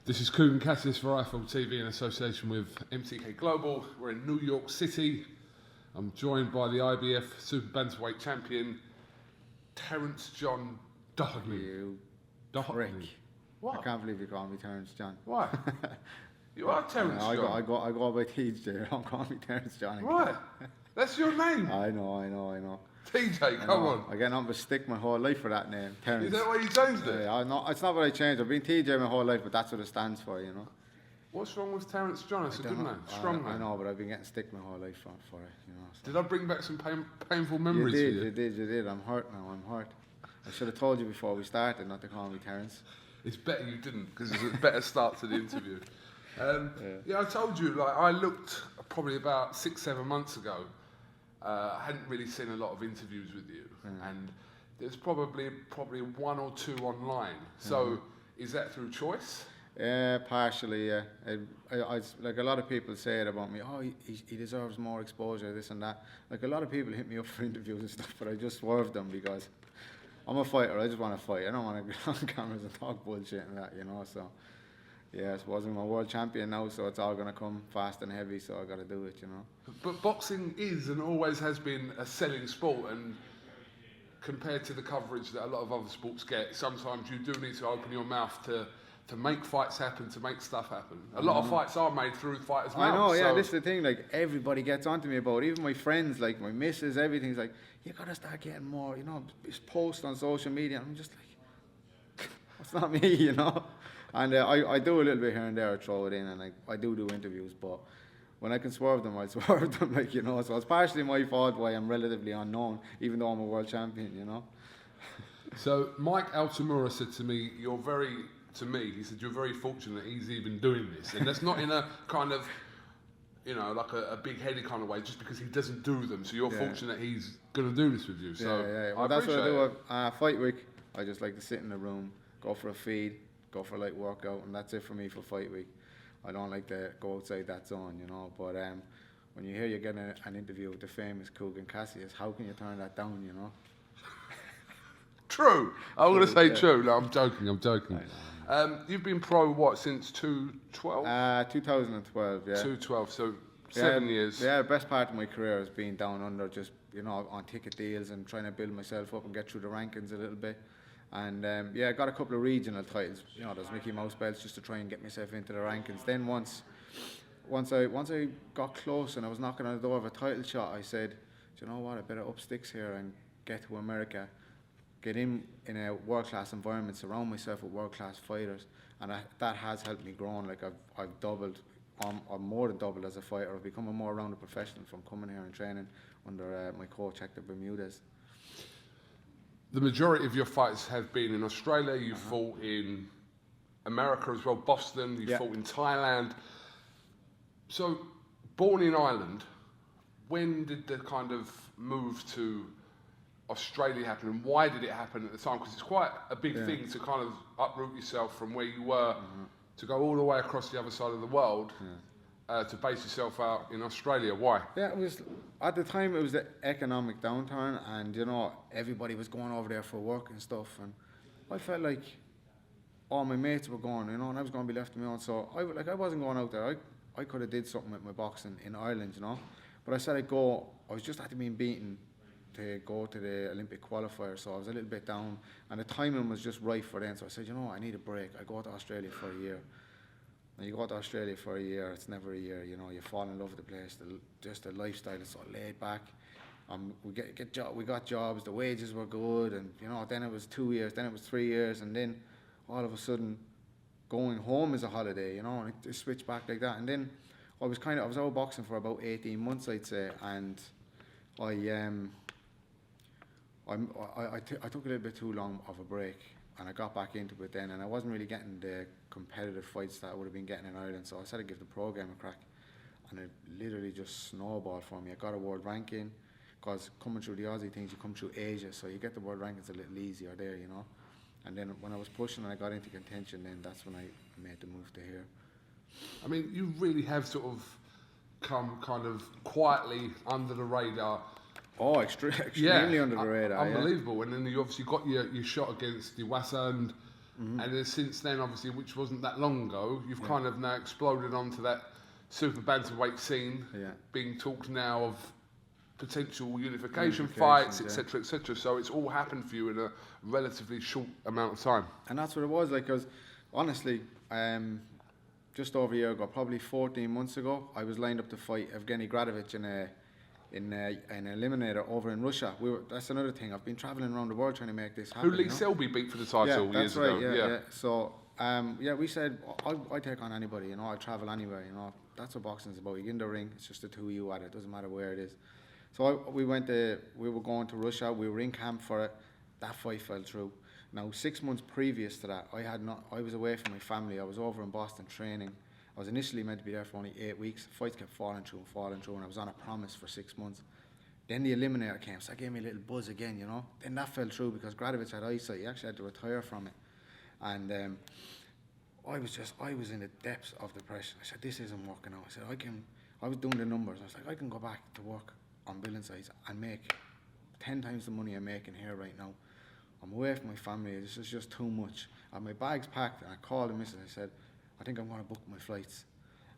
This is KUGAN CASSIUS for iFilm TV in association with MTK Global. We're in New York City. I'm joined by the IBF Super Bantamweight Champion, Terence John Doheny. You Doheny. prick. What? I can't believe you call me Terence John. Why? You are Terence John. I go by TJ. Don't call me Terence John. Right. That's your name. I know. TJ, come on. I get nothing but stick my whole life for that name, Terence. Is that why you changed it? Yeah, it's not what I changed. I've been TJ my whole life, but that's what it stands for, you know. What's wrong with Terence John? It's a good name, strong name. I know, but I've been getting stick my whole life for it, you know. So. Did I bring back some painful memories for you? You did. I'm hurt now, I'm hurt. I should have told you before we started not to call me Terence. It's better you didn't, because it's a better start to the interview. Yeah, I told you, like, I looked probably about 6-7 months ago. I hadn't really seen a lot of interviews with you, and there's probably one or two online. So, is that through choice? Yeah, partially. Yeah, I like a lot of people say it about me. Oh, he deserves more exposure, this and that. Like a lot of people hit me up for interviews and stuff, but I just swerved them because I'm a fighter. I just want to fight. I don't want to get on cameras and talk bullshit and that, you know. So. Yeah, I suppose I'm a world champion now, so it's all going to come fast and heavy, so I got to do it, you know. But boxing is and always has been a selling sport, and compared to the coverage that a lot of other sports get, sometimes you do need to open your mouth to make fights happen, to make stuff happen. A lot of fights are made through fighters' mouths. I know, yeah, this is the thing, like, everybody gets onto me about it. Even my friends, like, my missus, everything's like, you got to start getting more, you know, post on social media. I'm just like, that's not me, you know. And I do a little bit here and there, I throw it in, and I do interviews, but when I can swerve them, I swerve them, like, you know. So it's partially my fault why I'm relatively unknown, even though I'm a world champion, you know. So Mike Altamura said to me, he said, you're very fortunate he's even doing this. And that's not in a kind of, you know, like a big-headed kind of way, just because he doesn't do them. So you're fortunate he's going to do this with you. So yeah. Well, that's what I do. Fight week, I just like to sit in the room, go for a feed, go for a light workout, and that's it for me for fight week. I don't like to go outside that zone, you know. But when you hear you're getting an interview with the famous KUGAN CASSIUS, how can you turn that down, you know? True. I'm going to say true. No, I'm joking. You've been pro, what, since 2012? 2012, yeah. 2012, so 7 years. Yeah, the best part of my career has been down under, just, you know, on ticket deals and trying to build myself up and get through the rankings a little bit. And I got a couple of regional titles, you know, those Mickey Mouse belts, just to try and get myself into the rankings. Then once I got close and I was knocking on the door of a title shot, I said, do you know what, I better up sticks here and get to America, get in a world-class environment, surround myself with world-class fighters, and that has helped me grow. Like I've doubled, or more than doubled as a fighter. I've become a more rounded professional from coming here and training under my coach Hector Bermudez. The majority of your fights have been in Australia. You fought in America as well, Boston. You fought in Thailand. So, born in Ireland, when did the kind of move to Australia happen, and why did it happen at the time? Because it's quite a big thing to kind of uproot yourself from where you were to go all the way across the other side of the world. To base yourself out in Australia. Why? Yeah, it was, at the time it was the economic downturn, and you know, everybody was going over there for work and stuff, and I felt like all my mates were going, you know, and I was going to be left on my own. So I wasn't going out there. I could have did something with my boxing in Ireland, you know, but I said I'd go. I was just after being beaten to go to the Olympic qualifier, so I was a little bit down, and the timing was just right for then. So I said, you know, I need a break. I go to Australia for a year. And you go to Australia for a year, it's never a year, you know, you fall in love with the place, just the lifestyle is so laid back. We got jobs, the wages were good, and you know, then it was 2 years, then it was 3 years, and then all of a sudden going home is a holiday, you know, and it switched back like that. And then I was out boxing for about 18 months, I'd say, and I took a little bit too long of a break, and I got back into it then, and I wasn't really getting the competitive fights that I would have been getting in Ireland, so I said I'd give the program a crack, and it literally just snowballed for me. I got a world ranking, because coming through the Aussie things, you come through Asia, so you get the world rankings a little easier there, you know. And then when I was pushing and I got into contention, then that's when I made the move to here. I mean, you really have sort of come kind of quietly under the radar. Oh, extremely under the radar. Unbelievable. Yeah. And then you obviously got your shot against Iwasa, and and then since then, obviously, which wasn't that long ago, you've kind of now exploded onto that super bantamweight scene, being talked now of potential unification fights, etc., etc. So it's all happened for you in a relatively short amount of time. And that's what it was like, because honestly, just over a year ago, probably 14 months ago, I was lined up to fight Evgeny Gradovic in an eliminator over in Russia. That's another thing. I've been travelling around the world trying to make this happen. Who Lee Selby beat for the title years ago. Yeah. So, we said, I take on anybody, I travel anywhere, That's what boxing's about. You get in the ring, it's just the two of you at it. Doesn't matter where it is. So we were going to Russia. We were in camp for it. That fight fell through. Now 6 months previous to that, I was away from my family. I was over in Boston training. I was initially meant to be there for only 8 weeks. Fights kept falling through, and I was on a promise for 6 months. Then the eliminator came, so that gave me a little buzz again, Then that fell through because Gradovic had eyesight. He actually had to retire from it, and I was in the depths of depression. I said, this isn't working out. I said, I was doing the numbers. I was like, I can go back to work on billing sites and make 10 times the money I'm making here right now. I'm away from my family. This is just too much. I had my bags packed, and I called the missus. I said, I think I'm going to book my flights.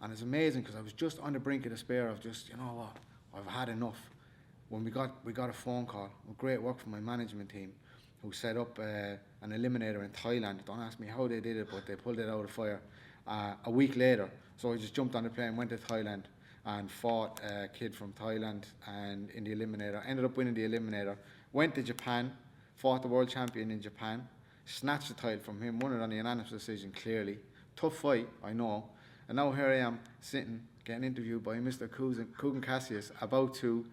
And it's amazing because I was just on the brink of despair of just, what, I've had enough. When we got a phone call, great work from my management team, who set up an eliminator in Thailand. Don't ask me how they did it, but they pulled it out of fire a week later. So I just jumped on the plane, went to Thailand, and fought a kid from Thailand and in the eliminator. Ended up winning the eliminator. Went to Japan, fought the world champion in Japan, snatched the title from him, won it on the unanimous decision clearly. Tough fight, I know. And now here I am, sitting, getting interviewed by Mr. KUGAN CASSIUS, about to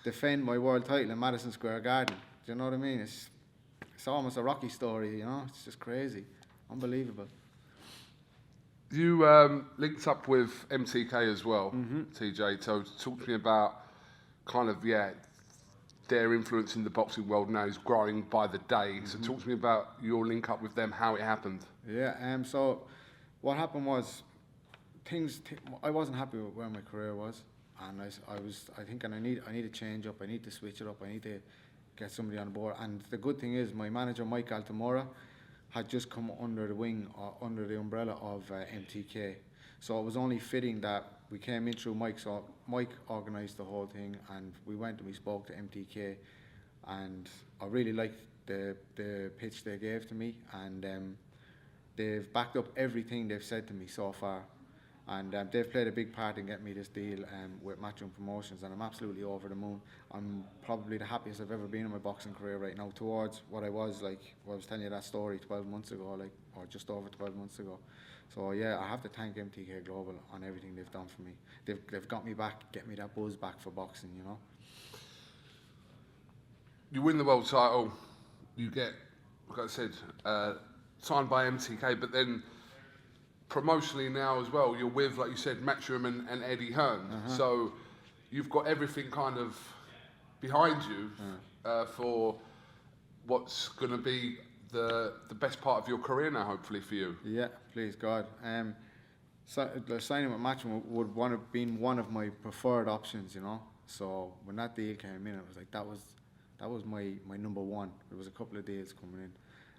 defend my world title in Madison Square Garden. Do you know what I mean? It's almost a Rocky story, It's just crazy. Unbelievable. You linked up with MTK as well, TJ. So talk to me about their influence in the boxing world now is growing by the day. So talk to me about your link up with them, how it happened. Yeah, so what happened was I wasn't happy with where my career was, and I think I need to change up. I need to switch it up. I need to get somebody on board. And the good thing is, my manager Mike Altamora had just come under the wing, under the umbrella of MTK. So it was only fitting that we came in through Mike. So Mike organised the whole thing, and we went and we spoke to MTK, and I really liked the pitch they gave to me, and they've backed up everything they've said to me so far. And they've played a big part in getting me this deal with Matchroom Promotions, and I'm absolutely over the moon. I'm probably the happiest I've ever been in my boxing career right now, towards what I was like. I was telling you that story 12 months ago, or just over 12 months ago. So yeah, I have to thank MTK Global on everything they've done for me. They've got me back, get me that buzz back for boxing, You win the world title, you get, like I said, signed by MTK, but then promotionally now as well, you're with, like you said, Matchroom and Eddie Hearn. So you've got everything kind of behind you for what's going to be the best part of your career now, hopefully, for you. Yeah, please God. So the signing with Matchroom would have been one of my preferred options, So when that deal came in, it was like that was my number one. There was a couple of deals coming in,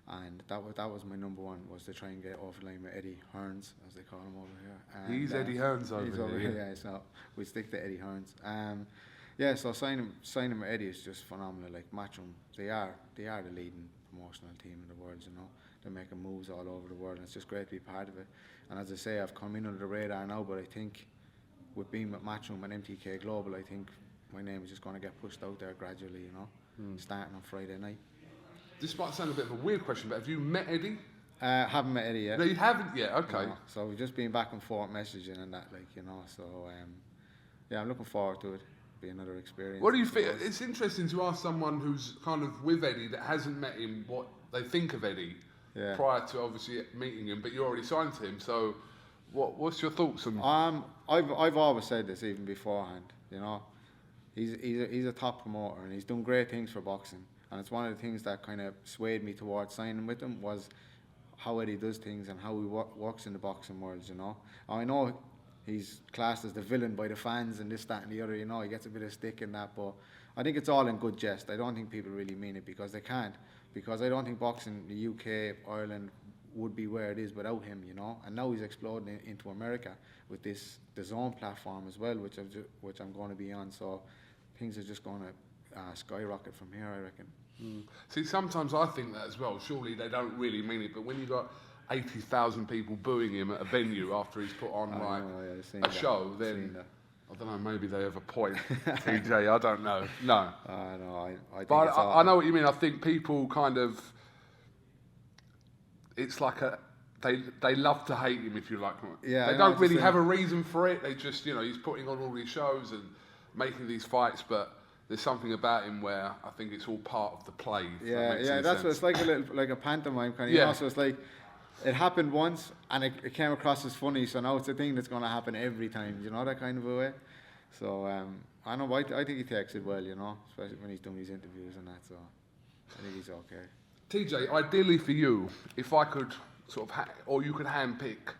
and that was my number one, was to try and get off the line with Eddie Hearns, as they call him over here. And, he's Eddie Hearns over here. Yeah, so we stick to Eddie Hearns. So signing with Eddie is just phenomenal. Like Matchroom, they are the leading promotional team in the world, They're making moves all over the world, and it's just great to be part of it. And as I say, I've come in under the radar now, but I think with being with Matchroom and MTK Global, I think my name is just going to get pushed out there gradually, starting on Friday night. This might sound a bit of a weird question, but have you met Eddie? Haven't met Eddie yet. No, you haven't yet. Okay. No, so we've just been back and forth messaging and that, So I'm looking forward to it. Be another experience. What do you think? It's interesting to ask someone who's kind of with Eddie that hasn't met him what they think of Eddie prior to obviously meeting him, but you already signed to him. So, what's your thoughts on? I've always said this even beforehand. He's a top promoter, and he's done great things for boxing. And it's one of the things that kind of swayed me towards signing with him, was how Eddie does things and how he works in the boxing world. I know he's classed as the villain by the fans and this, that and the other, he gets a bit of stick in that, but I think it's all in good jest. I don't think people really mean it, because they can't, because I don't think boxing in the UK, Ireland, would be where it is without him, you know. And now he's exploding into America with the Zone platform as well, which I'm going to be on. So things are just going to skyrocket from here, I reckon. See, sometimes I think that as well. Surely they don't really mean it, but when you got 80,000 people booing him at a venue after he's put on a show, then I don't know. Maybe they have a point. TJ, I don't know. No. No, I think but it's I know what you mean. I think people kind of. It's like they love to hate him, if you like. Yeah, they don't really have a reason for it. They just, he's putting on all these shows and making these fights, but there's something about him where I think it's all part of the play. Yeah, that's what it's like, like a pantomime kind of. Yeah. You know, so it's like it happened once and it came across as funny, so now it's a thing that's going to happen every time. You know, that kind of a way. So I know. I think he takes it well. You know, especially when he's doing these interviews and that. So I think he's okay. TJ, ideally for you, if I could sort of, or you could handpick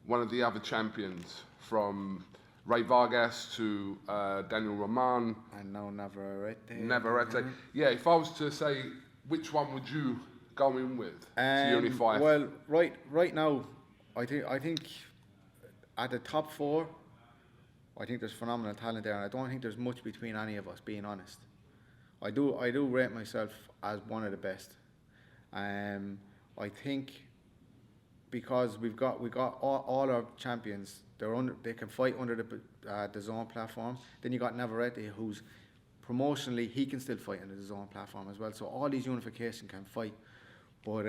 one of the other champions from Ray Vargas to Daniel Roman. And now Navarrete. Navarrete. Yeah, if I was to say, which one would you go in with to unify? Well, right now, I think at the top four, I think there's phenomenal talent there, and I don't think there's much between any of us, being honest. I do rate myself as one of the best. I think because we've got all our champions, they can fight under the Zone platform. Then you got Navarrete, who's promotionally he can still fight under the Zone platform as well. So all these unification can fight. But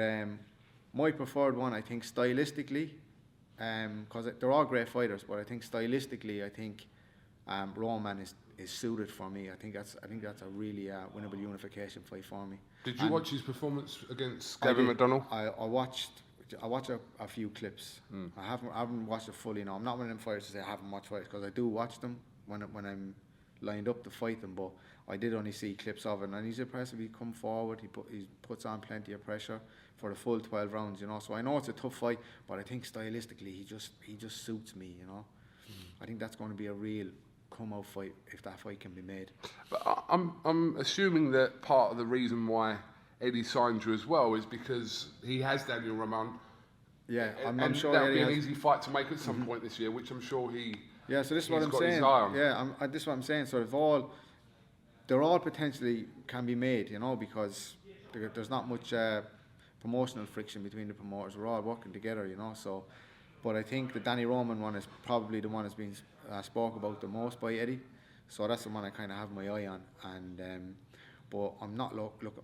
my preferred one, I think stylistically, because they're all great fighters, but I think stylistically, Roman is suited for me. I think that's a really winnable unification fight for me. Did you watch his performance against Gavin McDonnell? I watched a few clips. I haven't watched it fully now. I'm not one of them fighters to say I haven't watched fights, because I do watch them when I'm lined up to fight them, but I did only see clips of it, and he's impressive. He come forward, he puts on plenty of pressure for the full 12 rounds, you know. So I know it's a tough fight, but I think stylistically he just suits me, you know. I think that's going to be a real come-out fight if that fight can be made. But I'm assuming that part of the reason why Eddie signed you as well is because he has Daniel Roman. Yeah, I'm sure that'll be an easy fight to make at some point this year, which I'm sure he. Yeah, so this is what I'm saying. Yeah, this is what I'm saying. So they're all potentially can be made, you know, because there's not much promotional friction between the promoters. We're all working together, you know. So, but I think the Danny Roman one is probably the one that's been spoke about the most by Eddie. So that's the one I kind of have my eye on. And but I'm not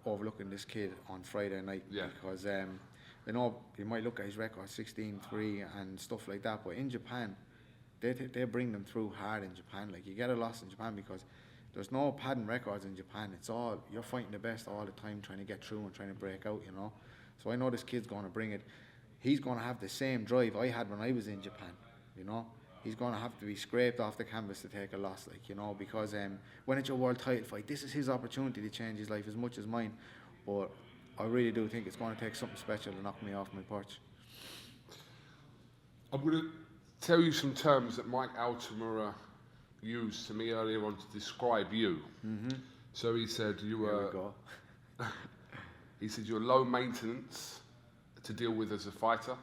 overlooking this kid on Friday night, because you know, you might look at his record 16-3 and stuff like that, but in Japan, they bring them through hard in Japan. Like, you get a loss in Japan because there's no padding records in Japan. It's all, you're fighting the best all the time, trying to get through and trying to break out, you know. So I know this kid's going to bring it. He's going to have the same drive I had when I was in Japan, you know. He's going to have to be scraped off the canvas to take a loss, like, you know, because when it's your world title fight, this is his opportunity to change his life as much as mine. But I really do think it's going to take something special to knock me off my perch. I'm going to tell you some terms that Mike Altamura used to me earlier on to describe you. So he said you were. He said you're low maintenance to deal with as a fighter,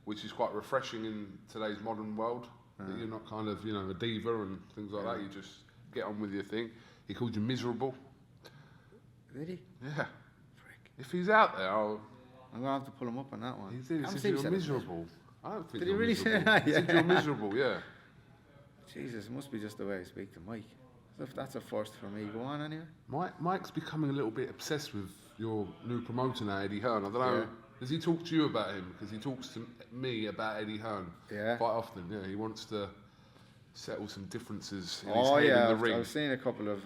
which is quite refreshing in today's modern world. That you're not kind of, you know, a diva and things like that. You just get on with your thing. He called you miserable. Did he? Yeah. If he's out there, I'm going to have to pull him up on that one. He did. He said you're miserable. I don't think. Did he really say that? He said you're miserable. Yeah. Jesus, it must be just the way I speak to Mike. So if that's a first for me, go on anyway. Mike's becoming a little bit obsessed with your new promoter now, Eddie Hearn. I don't know. Yeah. Does he talk to you about him? Because he talks to me about Eddie Hearn quite often. Yeah, he wants to settle some differences in his head in the ring. I've seen a couple of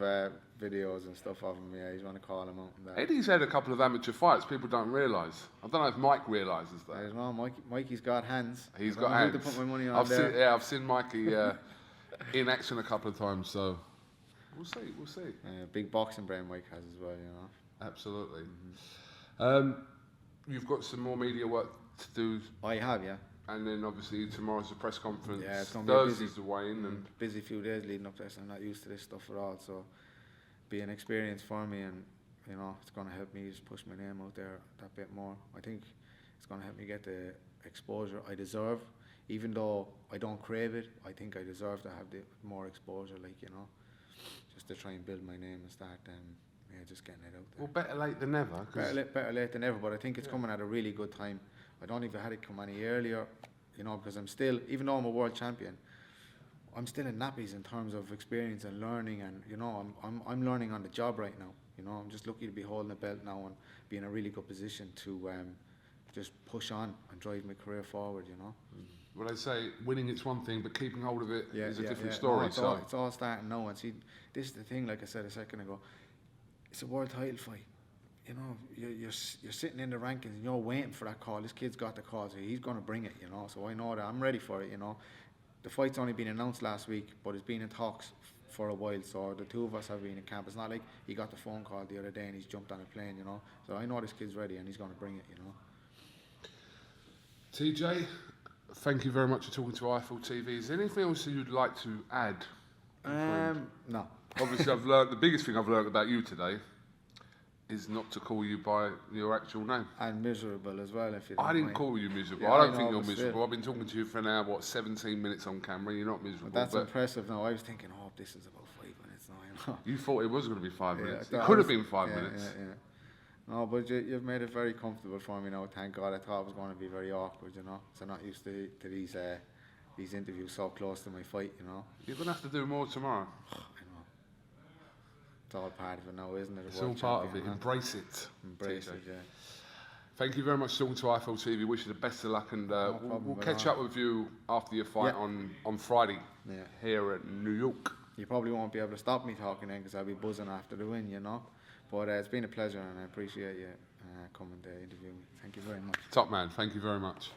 videos and stuff of him. Yeah, he's want to call him out. And that. Eddie's had a couple of amateur fights. People don't realise. I don't know if Mike realises that. I don't know. Mikey's got hands. He's got hands. To put my money on there. I've seen Mikey in action a couple of times. So we'll see. Big boxing brain Mike has as well. You know. Absolutely. You've got some more media work to do. I have, yeah. And then obviously tomorrow's the press conference. Yeah, it's going to be Thursday's the weigh-in. And busy few days leading up to this. I'm not used to this stuff at all, so be an experience for me, and you know, it's going to help me just push my name out there that bit more. I think It's going to help me get the exposure I deserve. Even though I don't crave it, I think I deserve to have the more exposure, like, you know, just to try and build my name and start just getting it out there. Well, better late than never. Better late than never, but I think it's coming at a really good time. I don't even had it come any earlier, you know, because I'm still, even though I'm a world champion, I'm still in nappies in terms of experience and learning, and, you know, I'm learning on the job right now. You know, I'm just lucky to be holding the belt now and be in a really good position to just push on and drive my career forward, you know. Well, they say winning it's one thing, but keeping hold of it is a different story. story. No, it's all starting now. And see, this is the thing, like I said a second ago, it's a world title fight. You know, you're sitting in the rankings and you're waiting for that call. This kid's got the call, so he's going to bring it, you know. So I know that I'm ready for it, you know. The fight's only been announced last week, but it's been in talks for a while. So the two of us have been in camp. It's not like he got the phone call the other day and he's jumped on a plane, you know. So I know this kid's ready and he's going to bring it, you know. TJ, thank you very much for talking to Eiffel TV. Is there anything else that you'd like to add? No. Obviously, I've learned the biggest thing I've learned about you today is not to call you by your actual name. And miserable as well, if you don't I didn't mind. call you miserable. Yeah, I don't I think know, you're but miserable. still. I've been talking to you for now, 17 minutes on camera. You're not miserable. But that's impressive now. I was thinking, oh, this is about 5 minutes now, you know. You thought it was going to be 5 minutes. Yeah, It could have been 5 minutes. Yeah. No, but you've made it very comfortable for me now, thank God. I thought it was going to be very awkward, you know. So I'm not used to these interviews so close to my fight, you know. You're going to have to do more tomorrow. I know. It's all part of it now, isn't it? It's all part of it. Embrace it. Embrace TJ. it, yeah. Thank you very much for talking to Eiffel TV. Wish you the best of luck, and we'll catch up with you after your fight on Friday here at New York. You probably won't be able to stop me talking then because I'll be buzzing after the win, you know. But it's been a pleasure and I appreciate you coming to interview me. Thank you very much. Top man. Thank you very much.